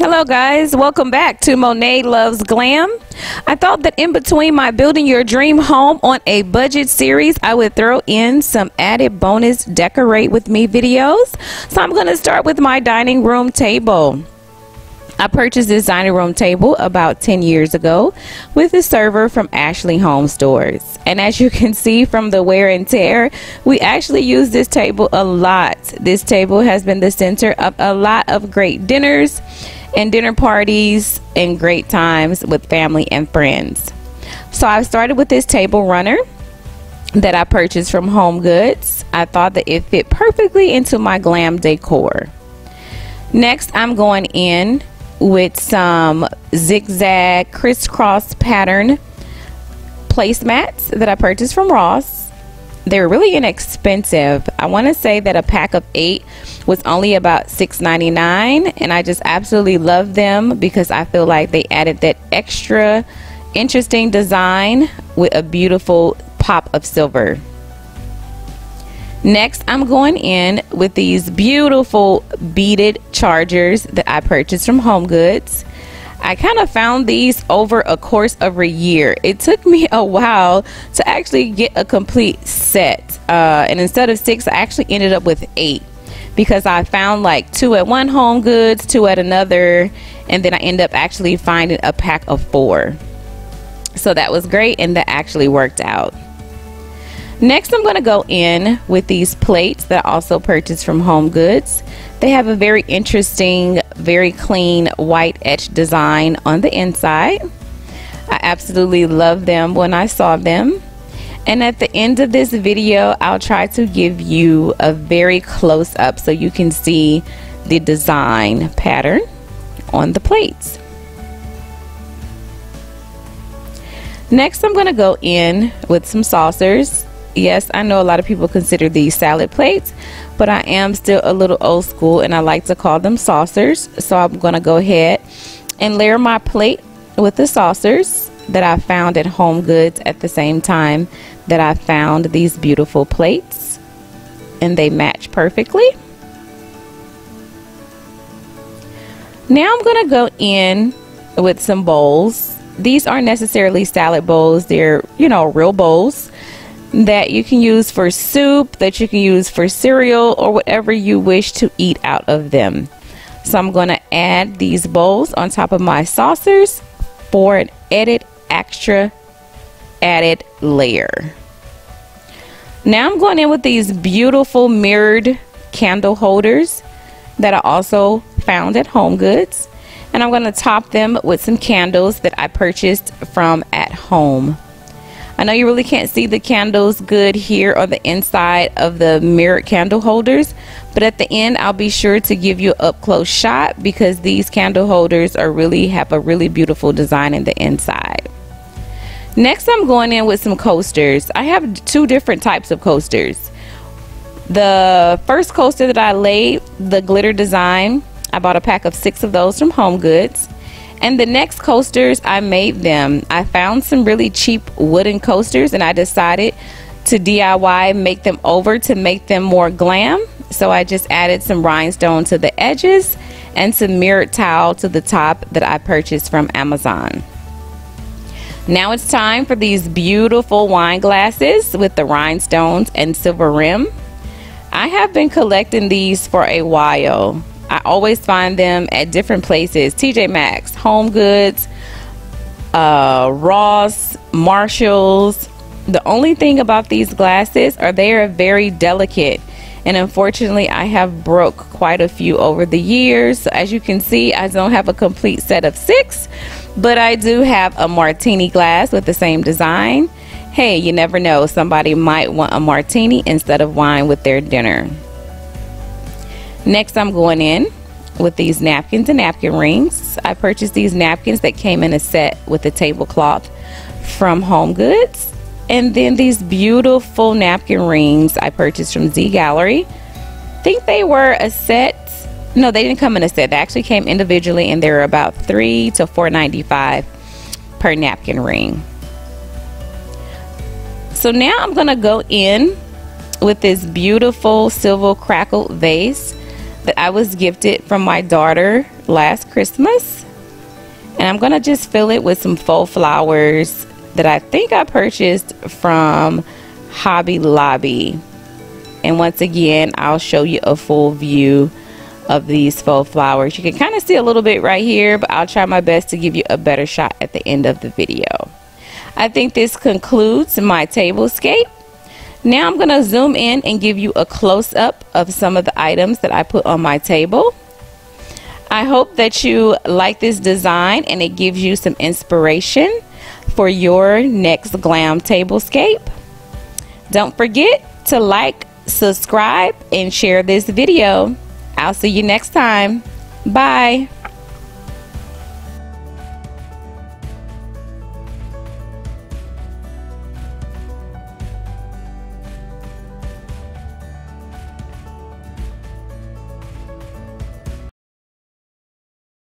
Hello guys, welcome back to Monet Loves Glam. I thought that in between my building your dream home on a budget series, I would throw in some added bonus decorate with me videos. So I'm going to start with my dining room table. I purchased this dining room table about 10 years ago with a server from Ashley Home Stores. And as you can see from the wear and tear, we actually use this table a lot. This table has been the center of a lot of great dinners and dinner parties and great times with family and friends. So I started with this table runner that I purchased from Home Goods. I thought that it fit perfectly into my Glam Decor. Next, I'm going in with some zigzag crisscross pattern placemats that I purchased from Ross. They're really inexpensive. I want to say that a pack of 8 was only about $6.99, and I just absolutely love them because I feel like they added that extra interesting design with a beautiful pop of silver. Next, I'm going in with these beautiful beaded chargers that I purchased from Home Goods. I kind of found these over a course of a year. It took me a while to actually get a complete set, and instead of 6, I actually ended up with 8 because I found like 2 at one Home Goods, 2 at another, and then I ended up actually finding a pack of 4. So that was great, and that actually worked out. Next, I'm going to go in with these plates that I also purchased from Home Goods. They have a very interesting, very clean white etched design on the inside. I absolutely love them when I saw them. And at the end of this video, I'll try to give you a very close up so you can see the design pattern on the plates. Next, I'm going to go in with some saucers. Yes, I know a lot of people consider these salad plates, but I am still a little old school and I like to call them saucers. So I'm going to go ahead and layer my plate with the saucers that I found at Home Goods at the same time that I found these beautiful plates, and they match perfectly. Now I'm going to go in with some bowls. These aren't necessarily salad bowls, they're, real bowls that you can use for soup, that you can use for cereal, or whatever you wish to eat out of them. So I'm going to add these bowls on top of my saucers for an extra added layer. Now I'm going in with these beautiful mirrored candle holders that I also found at Home Goods, and I'm going to top them with some candles that I purchased from At Home. I know you really can't see the candles good here on the inside of the mirrored candle holders, but at the end I'll be sure to give you an up close shot because these candle holders have a really beautiful design in the inside. Next, I'm going in with some coasters. I have 2 different types of coasters. The first coaster that I laid, the glitter design, I bought a pack of 6 of those from Home Goods. And the next coasters, I made them. I found some really cheap wooden coasters and I decided to DIY make them over to make them more glam. So I just added some rhinestone to the edges and some mirrored towel to the top that I purchased from Amazon. Now it's time for these beautiful wine glasses with the rhinestones and silver rim. I have been collecting these for a while. I always find them at different places: TJ Maxx, Home Goods, Ross, Marshalls. The only thing about these glasses are they are very delicate, and unfortunately I have broke quite a few over the years. So as you can see, I don't have a complete set of 6, but I do have a martini glass with the same design. Hey, you never know, somebody might want a martini instead of wine with their dinner. Next, I'm going in with these napkins and napkin rings. I purchased these napkins that came in a set with a tablecloth from Home Goods. And then these beautiful napkin rings I purchased from Z Gallery. I think they were a set. No, they didn't come in a set. They actually came individually, and they were about $3 to $4.95 per napkin ring. So now I'm going to go in with this beautiful silver crackled vase that I was gifted from my daughter last Christmas. And I'm gonna just fill it with some faux flowers that I think I purchased from Hobby Lobby. And once again, I'll show you a full view of these faux flowers. You can kind of see a little bit right here, but I'll try my best to give you a better shot at the end of the video. I think this concludes my tablescape. Now I'm going to zoom in and give you a close-up of some of the items that I put on my table. I hope that you like this design and it gives you some inspiration for your next glam tablescape. Don't forget to like, subscribe, and share this video. I'll see you next time. Bye.